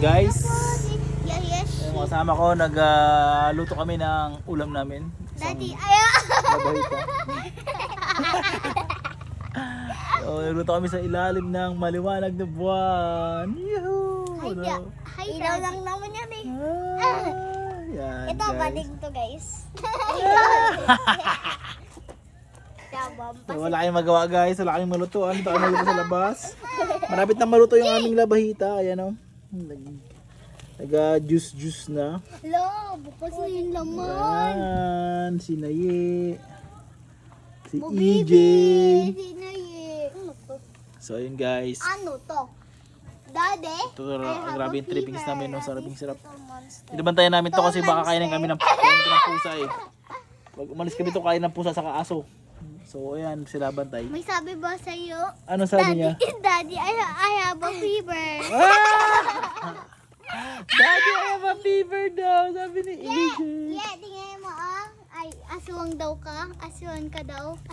guys. Yes. Yung mga kasama ko, nagluto kami ng ulam namin. Daddy, ayaw. Labahita. So, nagluto kami sa ilalim ng maliwanag na buwan. Yuhuu! Ilaw lang naman yan eh. Yan, Ito, guys. badig to guys. So, wala kayong magawa guys, wala kayong malutuan. Ito kami maluto sa labas. Malapit na maluto yung aming labahita. Ayan o. Nag-juice na. Lo, bukas na yung laman. Yan, si Naye. Si EJ. Bibi, sinayi. Ano to? So ayun guys. Ano to? Daddy? Ito, grabe yung trippings namin. No? Saraping sarap. Inabantayan namin to kasi baka kainin kami ng pusa eh. Pag umalis kami to, kain ng pusa sa kaaso. So ayan, sila bantay. May sabi ba sa'yo? Ano sabi niya? Daddy, I have a fever. Daddy, I have a fever daw. Sabi ni EJ. Yeah, tingnan mo ah. Ay, aswang daw ka. Aswang ka daw.